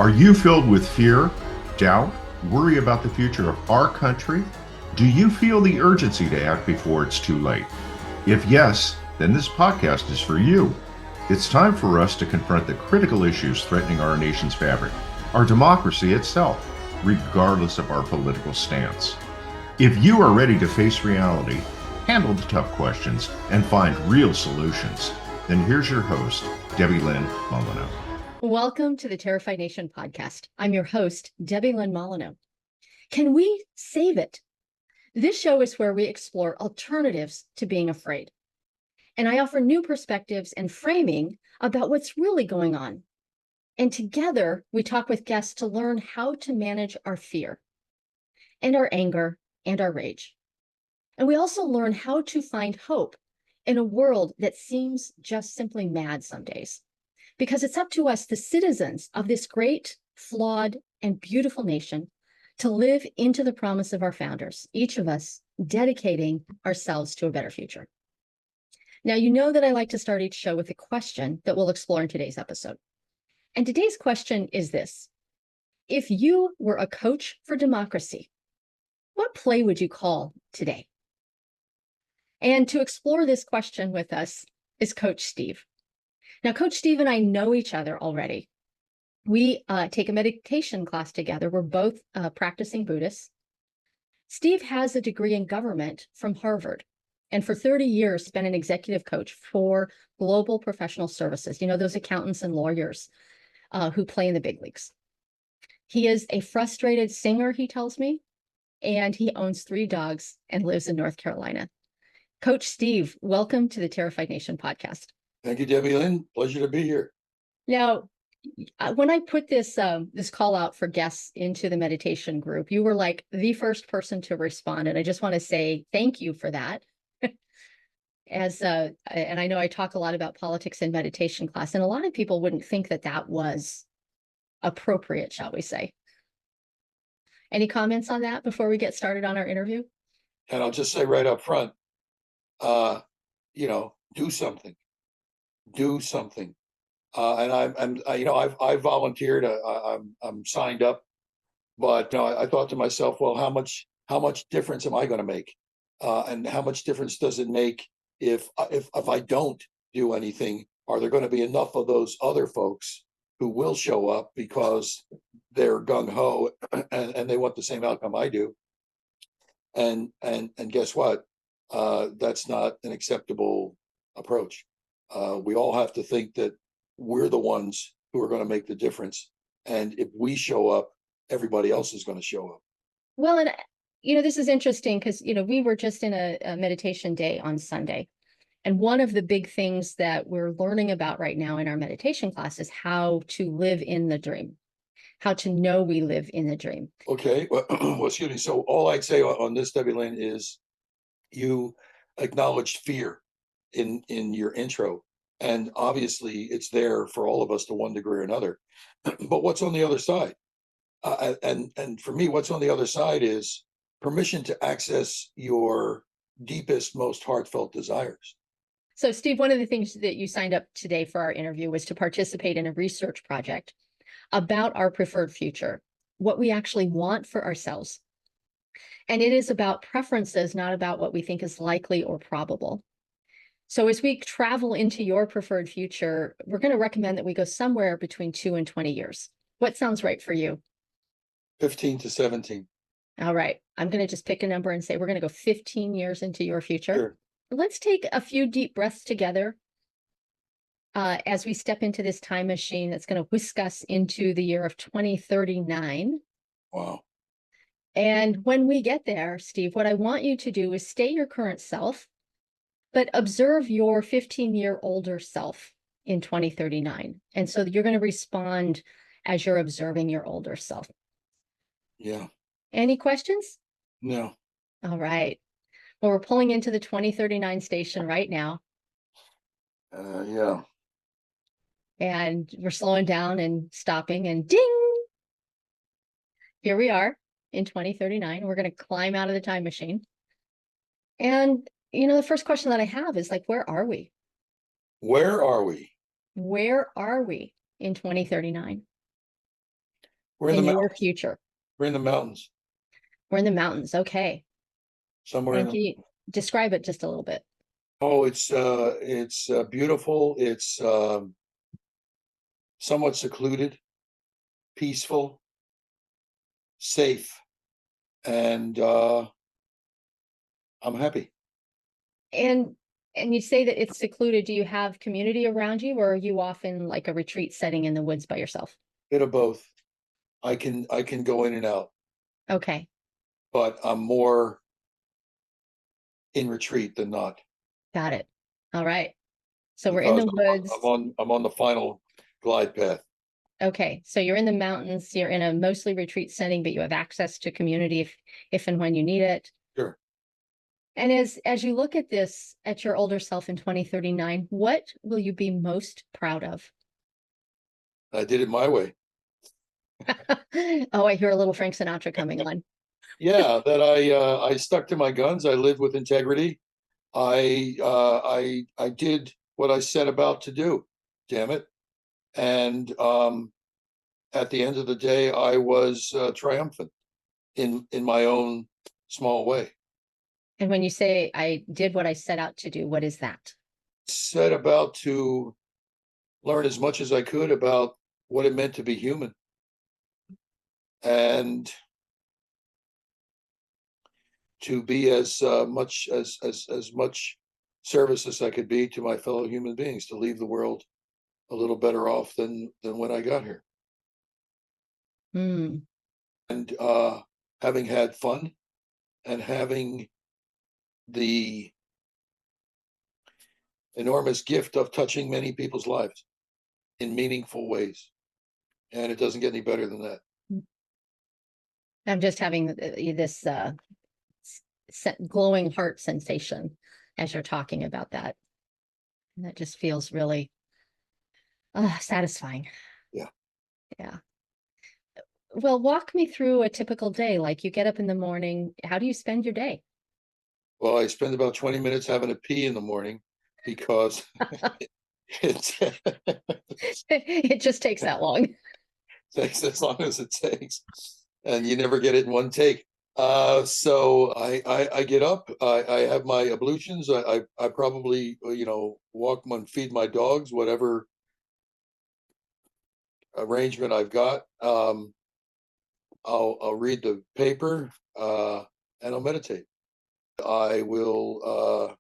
Are you filled with fear, doubt, worry about the future of our country? Do you feel the urgency to act before it's too late? If yes, then this podcast is for you. It's time for us to confront the critical issues threatening our nation's fabric, our democracy itself, regardless of our political stance. If you are ready to face reality, handle the tough questions, and find real solutions, then here's your host, Debbie Lynn Molyneux. Welcome to the Terrified Nation podcast. I'm your host, Debbie Lynn Molyneux. Can we save it? This show is where we explore alternatives to being afraid. And I offer new perspectives and framing about what's really going on. And together, we talk with guests to learn how to manage our fear and our anger and our rage. And we also learn how to find hope in a world that seems just simply mad some days. Because it's up to us, the citizens of this great, flawed, and beautiful nation, to live into the promise of our founders, each of us dedicating ourselves to a better future. Now, you know that I like to start each show with a question that we'll explore in today's episode. And today's question is this: if you were a coach for democracy, what play would you call today? And to explore this question with us is Coach Steve. Now, Coach Steve and I know each other already. We take a meditation class together. We're both practicing Buddhists. Steve has a degree in government from Harvard, and for 30 years been an executive coach for global professional services. You know, those accountants and lawyers who play in the big leagues. He is a frustrated singer, he tells me, and he owns 3 dogs and lives in North Carolina. Coach Steve, welcome to the Terrified Nation podcast. Thank you, Debbie Lynn. Pleasure to be here. Now, when I put this call out for guests into the meditation group, you were like the first person to respond, and I just want to say thank you for that. And I know I talk a lot about politics in meditation class, and a lot of people wouldn't think that that was appropriate, shall we say. Any comments on that before we get started on our interview? And I'll just say right up front, do something. Do something. And I've volunteered. I'm signed up, but I thought to myself, well, how much difference am I going to make? And how much difference does it make if I don't do anything? Are there going to be enough of those other folks who will show up because they're gung ho and they want the same outcome I do? And guess what? That's not an acceptable approach. We all have to think that we're the ones who are going to make the difference. And if we show up, everybody else is going to show up. Well, and this is interesting because, we were just in a meditation day on Sunday. And one of the big things that we're learning about right now in our meditation class is how to live in the dream, how to know we live in the dream. Okay. Well, excuse me. So all I'd say on this, Debbie Lynn, is you acknowledged fear in your intro, and obviously it's there for all of us to one degree or another. But what's on the other side? And for me, what's on the other side is permission to access your deepest, most heartfelt desires. So, Steve, one of the things that you signed up today for our interview was to participate in a research project about our preferred future, what we actually want for ourselves. And it is about preferences, not about what we think is likely or probable. So as we travel into your preferred future, we're going to recommend that we go somewhere between 2 and 20 years. What sounds right for you? 15 to 17. All right. I'm going to just pick a number and say we're going to go 15 years into your future. Sure. Let's take a few deep breaths together as we step into this time machine that's going to whisk us into the year of 2039. Wow. And when we get there, Steve, what I want you to do is stay your current self, but observe your 15-year older self in 2039. And so you're going to respond as you're observing your older self. Yeah. Any questions? No. All right. Well, we're pulling into the 2039 station right now. Yeah. And we're slowing down and stopping, and ding! Here we are in 2039. We're going to climb out of the time machine. And the first question that I have is where are we? Where are we? Where are we in 2039? We're in in the your mountains. future? We're in the mountains. We're in the mountains. Okay. Somewhere in And the. can you describe it just a little bit? Oh, it's beautiful. It's somewhat secluded, peaceful, safe, and I'm happy. And you say that it's secluded. Do you have community around you, or are you off in like a retreat setting in the woods by yourself? Bit of both. I can go in and out, Okay, but I'm more in retreat than not got it. All right. So we're in because the I'm woods. on the final glide path. Okay, so you're in the mountains. You're in a mostly retreat setting, but you have access to community if and when you need it. Sure. And as you look at this at your older self in 2039, what will you be most proud of? I did it my way. Oh, I hear a little Frank Sinatra coming on. Yeah, that I stuck to my guns. I lived with integrity. I did what I set about to do. Damn it. And at the end of the day, I was triumphant in my own small way. And when you say I did what I set out to do, what is that? Set about to learn as much as I could about what it meant to be human and to be as much as much service as I could be to my fellow human beings, to leave the world a little better off than when I got here. Hmm. And having had fun and having the enormous gift of touching many people's lives in meaningful ways. And it doesn't get any better than that. I'm just having this glowing heart sensation as you're talking about that. And that just feels really satisfying. Yeah. Yeah. Well, walk me through a typical day. Like you get up in the morning. How do you spend your day? Well, I spend about 20 minutes having a pee in the morning because it It just takes that long. takes as long as it takes. And you never get it in one take. So I get up, I have my ablutions, I probably, walk and feed my dogs, whatever arrangement I've got. I'll read the paper and I'll meditate. I will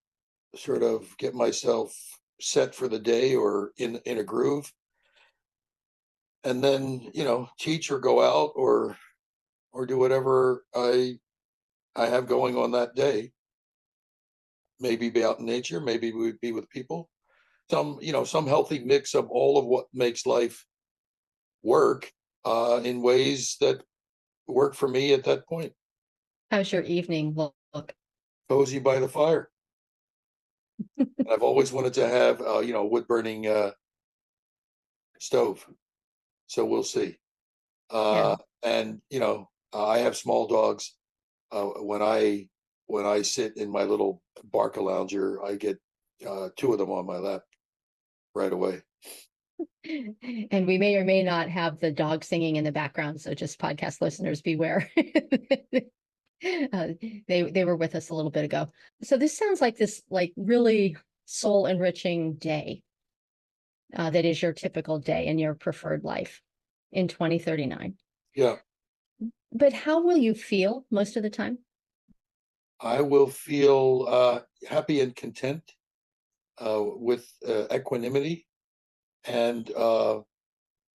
sort of get myself set for the day or in a groove, and then teach or go out or do whatever I have going on that day. Maybe be out in nature, maybe we'd be with people. Some healthy mix of all of what makes life work in ways that work for me at that point. How's your evening look? Cozy by the fire. I've always wanted to have wood burning stove, so we'll see. Yeah. And I have small dogs. When I sit in my little Barca lounger, I get two of them on my lap right away. And we may or may not have the dog singing in the background, so just podcast listeners beware. They were with us a little bit ago. So this sounds like this like really soul enriching day that is your typical day in your preferred life in 2039. Yeah, But how will you feel most of the time? I will feel happy and content with equanimity and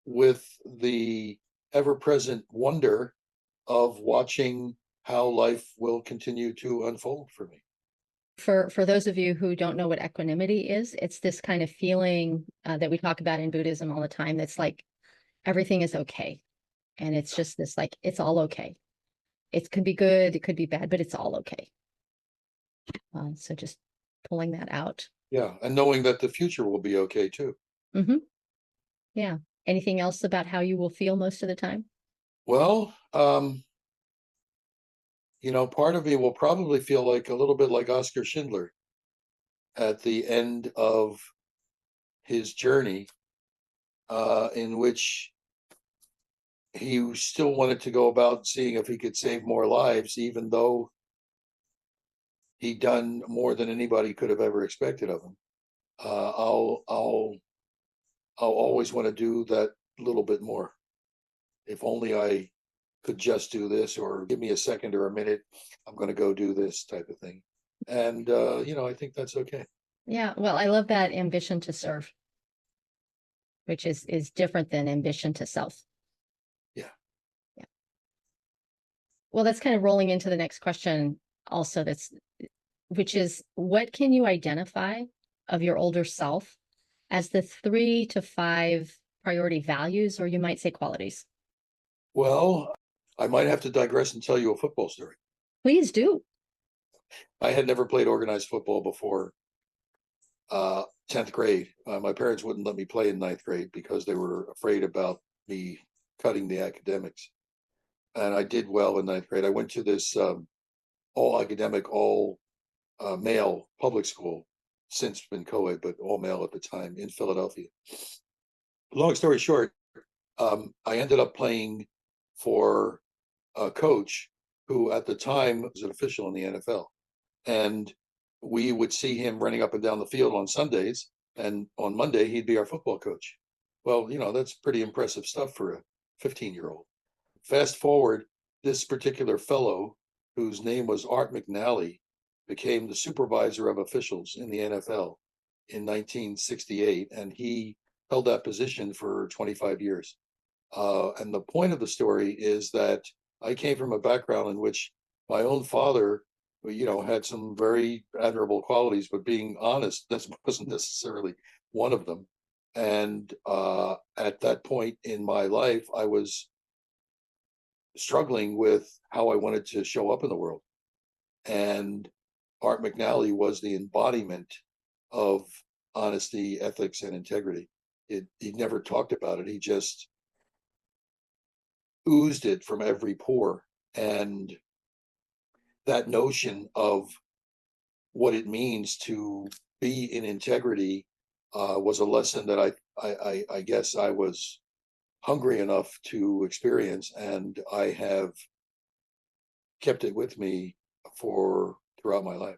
with the ever-present wonder of watching how life will continue to unfold for me. For those of you who don't know what equanimity is, it's this kind of feeling that we talk about in Buddhism all the time. That's like everything is okay, and it's just this like it's all okay. It could be good, it could be bad, but it's all okay. So just pulling that out. Yeah, and knowing that the future will be okay too. Mm-hmm. Yeah. Anything else about how you will feel most of the time? Well, part of me will probably feel like a little bit like Oscar Schindler at the end of his journey, in which he still wanted to go about seeing if he could save more lives, even though he'd done more than anybody could have ever expected of him. I'll always want to do that little bit more. If only I could just do this, or give me a second or a minute, I'm going to go do this type of thing. And, I think that's okay. Yeah, well, I love that ambition to serve, which is different than ambition to self. Yeah. Yeah. Well, that's kind of rolling into the next question also, which is, what can you identify of your older self as the 3 to 5 priority values, or you might say qualities? Well, I might have to digress and tell you a football story. Please do. I had never played organized football before 10th grade. My parents wouldn't let me play in 9th grade because they were afraid about me cutting the academics. And I did well in 9th grade. I went to this all academic, all male public school, since been co-ed, but all male at the time, in Philadelphia. Long story short, I ended up playing for a coach who at the time was an official in the NFL. And we would see him running up and down the field on Sundays. And on Monday, he'd be our football coach. Well, that's pretty impressive stuff for a 15-year-old. Fast forward, this particular fellow, whose name was Art McNally, became the supervisor of officials in the NFL in 1968. And he held that position for 25 years. And the point of the story is that I came from a background in which my own father, had some very admirable qualities, but being honest, that wasn't necessarily one of them. And at that point in my life, I was struggling with how I wanted to show up in the world. And Art McNally was the embodiment of honesty, ethics, and integrity. He never talked about it. He just oozed it from every pore. And that notion of what it means to be in integrity was a lesson that I guess I was hungry enough to experience, and I have kept it with me for throughout my life.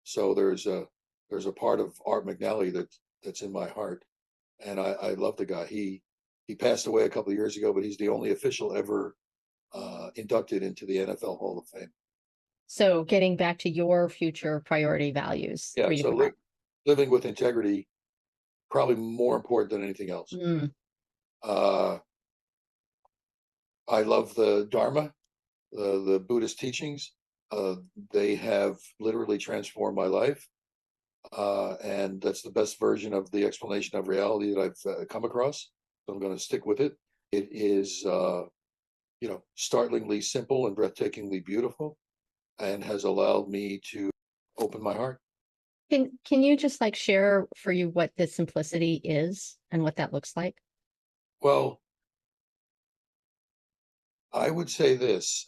So there's a part of Art McNally that's in my heart, and I love the guy. He passed away a couple of years ago, but he's the only official ever inducted into the NFL Hall of Fame. So getting back to your future priority values. Yeah. So living with integrity, probably more important than anything else. Mm. I love the Dharma, the Buddhist teachings. They have literally transformed my life. And that's the best version of the explanation of reality that I've come across. So I'm going to stick with it. It is, startlingly simple and breathtakingly beautiful, and has allowed me to open my heart. Can you just share for you what the simplicity is and what that looks like? Well, I would say this.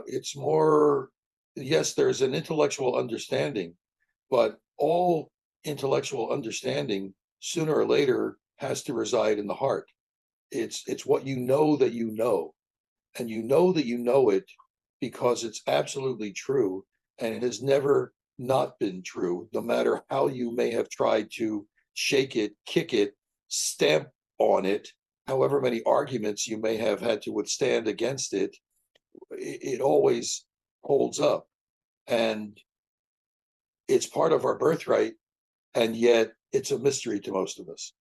It's more, yes, there's an intellectual understanding, but all intellectual understanding sooner or later has to reside in the heart. It's what you know that you know, and you know that you know it because it's absolutely true, and it has never not been true, no matter how you may have tried to shake it, kick it, stamp on it, however many arguments you may have had to withstand against it, it always holds up. And it's part of our birthright, and yet it's a mystery to most of us.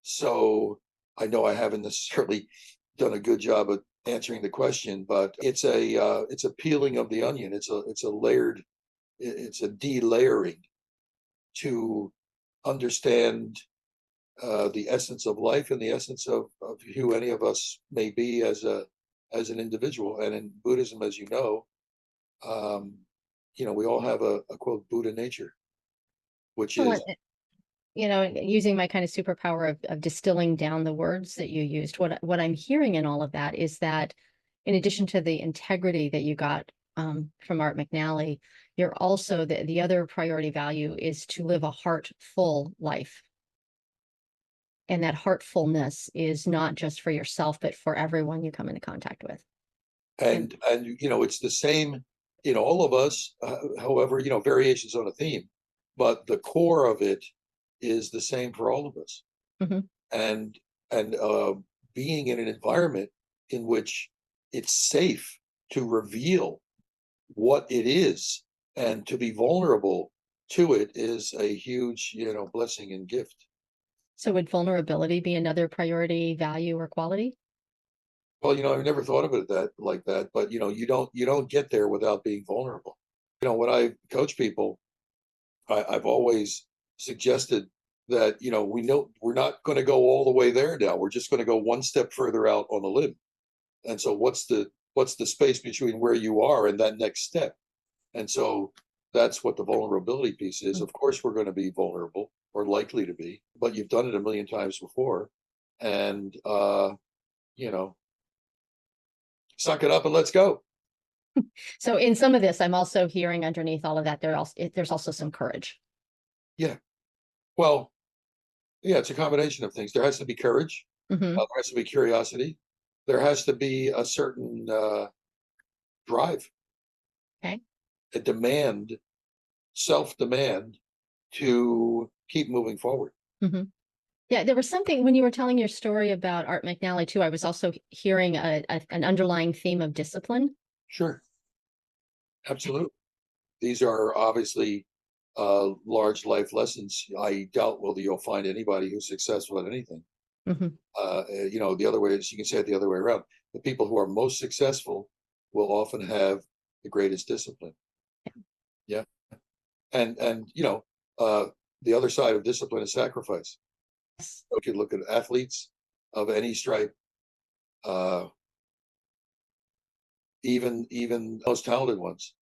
So I know I haven't necessarily done a good job of answering the question, but it's a peeling of the onion. It's a layered, it's a delayering to understand the essence of life and the essence of who any of us may be as an individual. And in Buddhism, as we all have a quote Buddha nature, which is, using my kind of superpower of distilling down the words that you used, what I'm hearing in all of that is that in addition to the integrity that you got from Art McNally, you're also the other priority value is to live a heartful life. And that heartfulness is not just for yourself, but for everyone you come into contact with. And it's the same in all of us, however, variations on a theme, but the core of it is the same for all of us. Mm-hmm. And being in an environment in which it's safe to reveal what it is and to be vulnerable to it is a huge, blessing and gift. So would vulnerability be another priority, value, or quality? Well, I've never thought of it like that, but you don't get there without being vulnerable. When I coach people, I've always suggested that, we know we're not going to go all the way there now. We're just going to go one step further out on the limb. And so what's the space between where you are and that next step? And so that's what the vulnerability piece is. Of course, we're going to be vulnerable or likely to be, but you've done it a million times before. And, suck it up and let's go. So in some of this, I'm also hearing underneath all of that, there's also some courage. Yeah. Well, yeah, it's a combination of things. There has to be courage. Mm-hmm. There has to be curiosity. There has to be a certain drive. Okay. A self-demand to keep moving forward. Mm-hmm. Yeah, there was something when you were telling your story about Art McNally too. I was also hearing an underlying theme of discipline. Sure. Absolutely. These are obviously large life lessons. I doubt whether you'll find anybody who's successful at anything. Mm-hmm. The other way is you can say it the other way around. The people who are most successful will often have the greatest discipline. Yeah. And the other side of discipline is sacrifice. You can look at athletes of any stripe, even most talented ones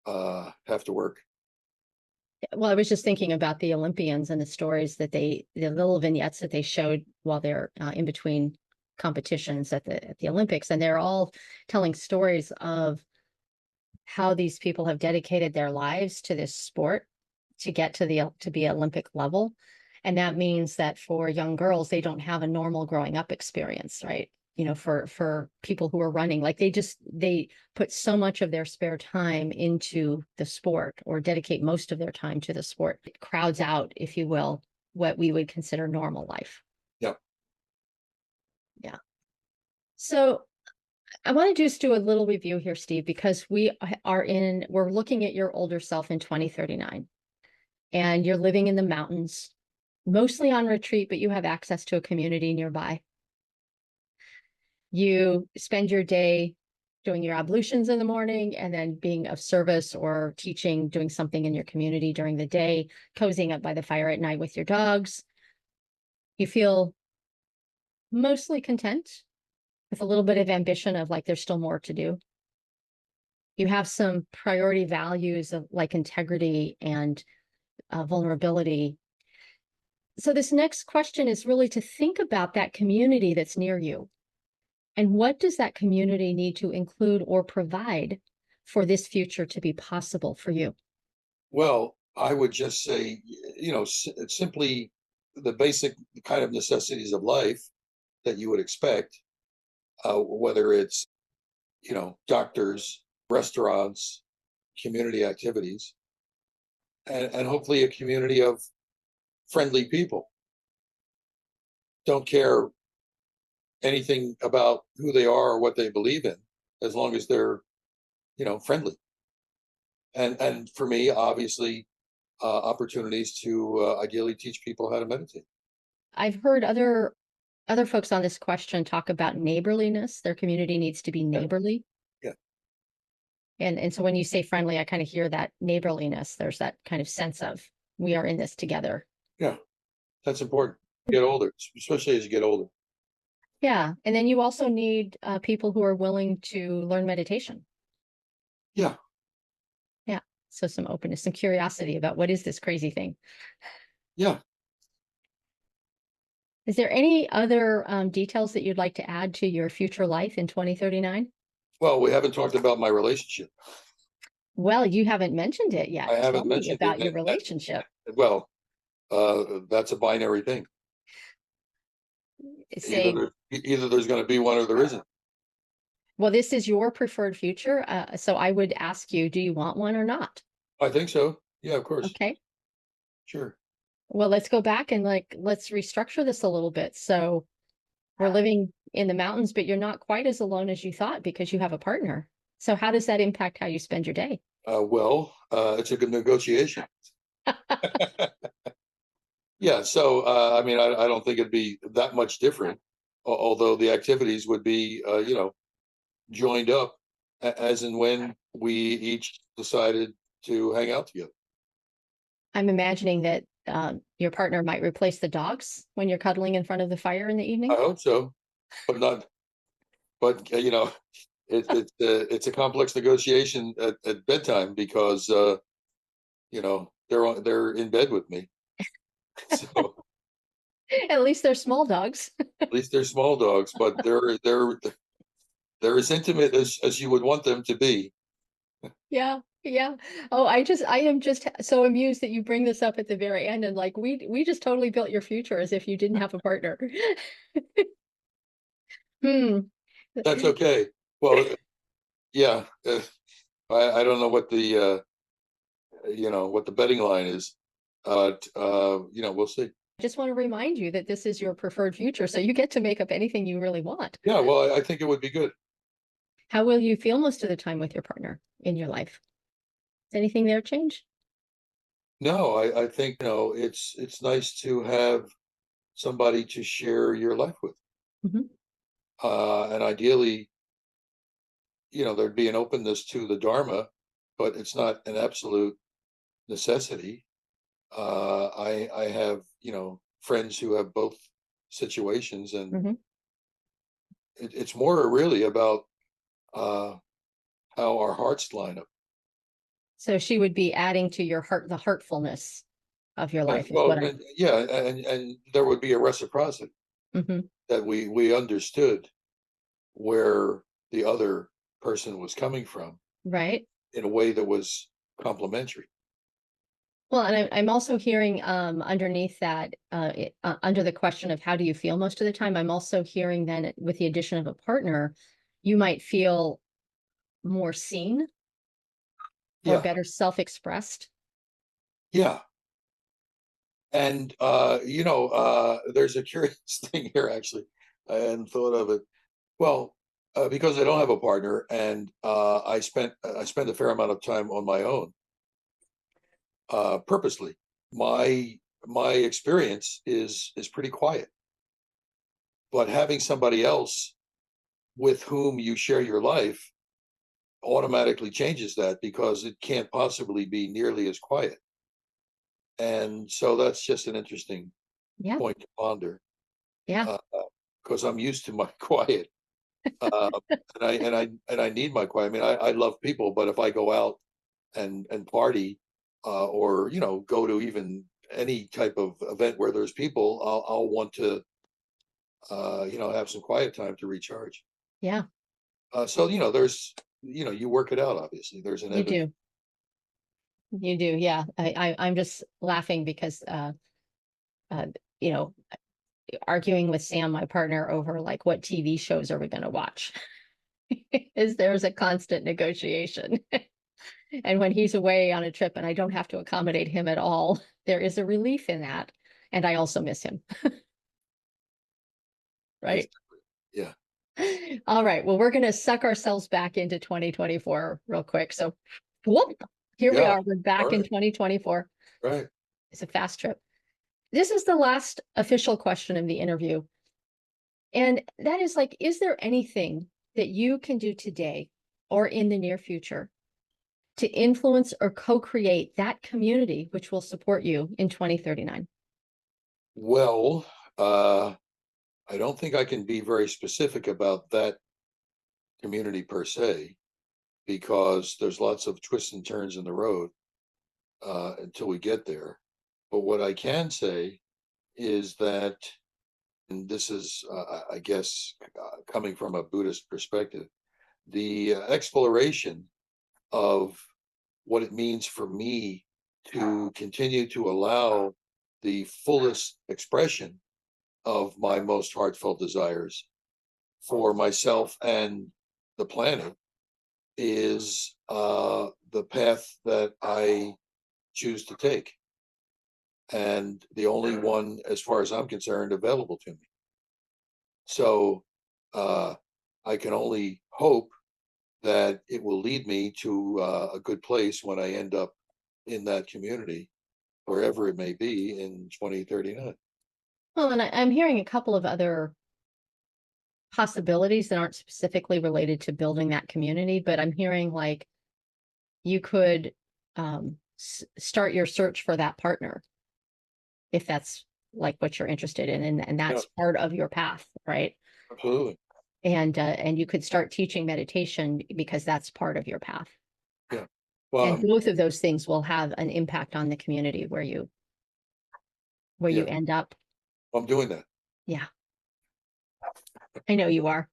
have to work. Well, I was just thinking about the Olympians and the stories that the little vignettes that they showed while they're in between competitions at the Olympics, and they're all telling stories of how these people have dedicated their lives to this sport to get to be Olympic level. And that means that for young girls, they don't have a normal growing up experience, right? For people who are running, like they put so much of their spare time into the sport or dedicate most of their time to the sport. It crowds out, if you will, what we would consider normal life. Yep. Yeah. So I want to just do a little review here, Steve, because we're looking at your older self in 2039 and you're living in the mountains, mostly on retreat, but you have access to a community nearby. You spend your day doing your ablutions in the morning and then being of service or teaching, doing something in your community during the day, cozying up by the fire at night with your dogs. You feel mostly content with a little bit of ambition of like, there's still more to do. You have some priority values of like integrity and vulnerability. So this next question is really to think about that community that's near you. And what does that community need to include or provide for this future to be possible for you? Well, I would just say, simply the basic kind of necessities of life that you would expect, whether it's, doctors, restaurants, community activities, and hopefully a community of friendly people. Don't care anything about who they are or what they believe in, as long as they're, friendly. And for me, obviously, opportunities to ideally teach people how to meditate. I've heard other folks on this question talk about neighborliness. Their community needs to be neighborly. Yeah. And so when you say friendly, I kind of hear that neighborliness. There's that kind of sense of we are in this together. Yeah, that's important. Get older, especially as you get older. Yeah. And then you also need people who are willing to learn meditation. Yeah. Yeah. So some openness, some curiosity about what is this crazy thing? Yeah. Is there any other details that you'd like to add to your future life in 2039? Well, we haven't talked about my relationship. Well, you haven't mentioned it yet. I haven't Tell me mentioned about it. your relationship. Well, that's a binary thing. say, either there's going to be one or there isn't. well, this is your preferred future. So I would ask you, do you want one or not? I think so. Yeah, of course. Okay. Sure. Well, let's go back and let's restructure this a little bit. So we're living in the mountains, but you're not quite as alone as you thought because you have a partner. So how does that impact how you spend your day? It's a good negotiation. Yeah. So, I mean, I don't think it'd be that much different, although the activities would be, joined up as and when we each decided to hang out together. I'm imagining that your partner might replace the dogs when you're cuddling in front of the fire in the I evening. hope so, but not. But it's a complex negotiation at bedtime because they're in bed with me. So At least they're small dogs. at least they're small dogs, but they're as intimate as you would want them to be. Yeah, yeah. Oh, I am just so amused that you bring this up at the very end and like we just totally built your future as if you didn't have a partner. Hmm. That's okay. Well, yeah, I don't know what the betting line is, but we'll see. I just want to remind you that this is your preferred future, so you get to make up anything you really want. Yeah, well, I think it would be good. How will you feel most of the time with your partner in your life? Does anything there change? No, I think it's nice to have somebody to share your life with, Mhm. and ideally, there'd be an openness to the Dharma, but it's not an absolute necessity. I have friends who have both situations, and Mhm. it's more really about uh, how our hearts line up. So she would be adding to your heart, the heartfulness of your life is what I. Yeah, and there would be a reciprocity Mhm. that we understood where the other person was coming from Right. in a way that was complementary. Well, and I'm also hearing underneath that, under the question of how do you feel most of the time, I'm also hearing then with the addition of a partner, you might feel more seen or Yeah, better self-expressed. yeah. And there's a curious thing here actually. I hadn't thought of it. Well, because I don't have a partner, and I spent a fair amount of time on my own, purposely. My experience is pretty quiet, but having somebody else with whom you share your life automatically changes that because it can't possibly be nearly as quiet. And so that's just an interesting Yeah. point to ponder, Yeah. because I'm used to my quiet, uh, and I need my quiet. I mean, I love people, but if I go out and party, or go to even any type of event where there's people, I'll want to have some quiet time to recharge. Yeah. So there's you work it out. Obviously, there's an You ebb and do. You do. Yeah. I'm just laughing because, uh, you know, arguing with Sam, my partner, over like what TV shows are we going to watch? Is there's a constant negotiation. And when he's away on a trip and I don't have to accommodate him at all, there is a relief in that. And I also miss him. Right. yeah. All right. Well, we're going to suck ourselves back into 2024 real quick. So, whoop, here we Yeah. are. We're back All in right. 2024. Right. It's a fast trip. This is the last official question of the interview. And that is like, is there anything that you can do today or in the near future to influence or co-create that community which will support you in 2039? Well, I don't think I can be very specific about that community per se, because there's lots of twists and turns in the road until we get there. But what I can say is that, and this is, I guess, coming from a Buddhist perspective, the exploration of what it means for me to continue to allow the fullest expression of my most heartfelt desires for myself and the planet is the path that I choose to take, and the only one, as far as I'm concerned, available to me. So I can only hope that it will lead me to a good place when I end up in that community, wherever it may be, in 2039. Well, and I'm hearing a couple of other possibilities that aren't specifically related to building that community, but I'm hearing like you could start your search for that partner if that's like what you're interested in, and that's part of your path, right? Absolutely. And you could start teaching meditation because that's part of your path. Yeah. Well, And both of those things will have an impact on the community where you end up. I'm doing that. Yeah. I know you are.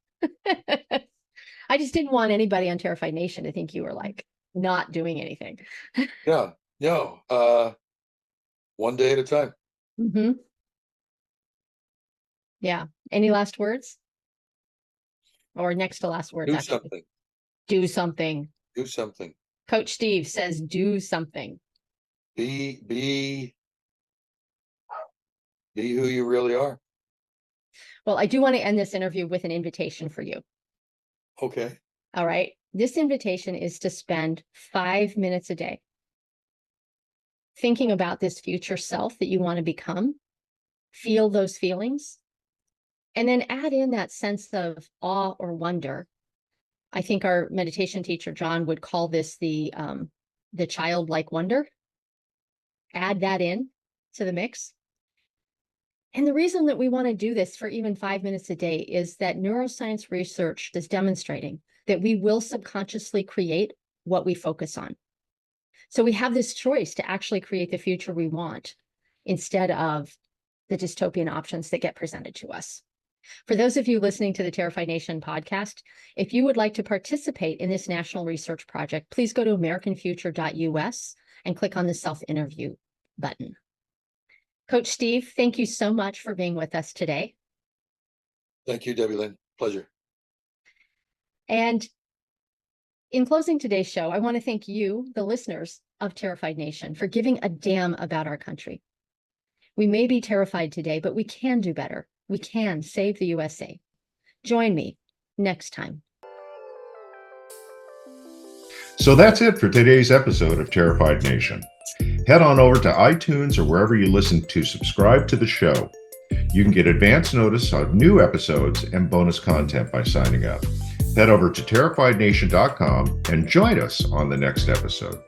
I just didn't want anybody on Terrified Nation to think you were like not doing anything. Yeah. No. One day at a time. Mm-hmm. Yeah. Any last words? Or next to last words, Do actually. something. Do something. Do something. Coach Steve says do something. Be who you really are. Well, I do want to end this interview with an invitation for you. Okay. All right. This invitation is to spend 5 minutes a day thinking about this future self that you want to become, feel those feelings, and then add in that sense of awe or wonder. I think our meditation teacher, John, would call this the childlike wonder. Add that in to the mix. And the reason that we want to do this for even 5 minutes a day is that neuroscience research is demonstrating that we will subconsciously create what we focus on. So we have this choice to actually create the future we want instead of the dystopian options that get presented to us. For those of you listening to the Terrified Nation podcast, if you would like to participate in this national research project, please go to americanfuture.us and click on the self-interview button. Coach Steve, thank you so much for being with us today. Thank you, Debbie Lynn. Pleasure. And in closing today's show, I want to thank you, the listeners of Terrified Nation, for giving a damn about our country. We may be terrified today, but we can do better. We can save the USA. Join me next time. So that's it for today's episode of Terrified Nation. Head on over to iTunes or wherever you listen to subscribe to the show. You can get advance notice of new episodes and bonus content by signing up. Head over to terrifiednation.com and join us on the next episode.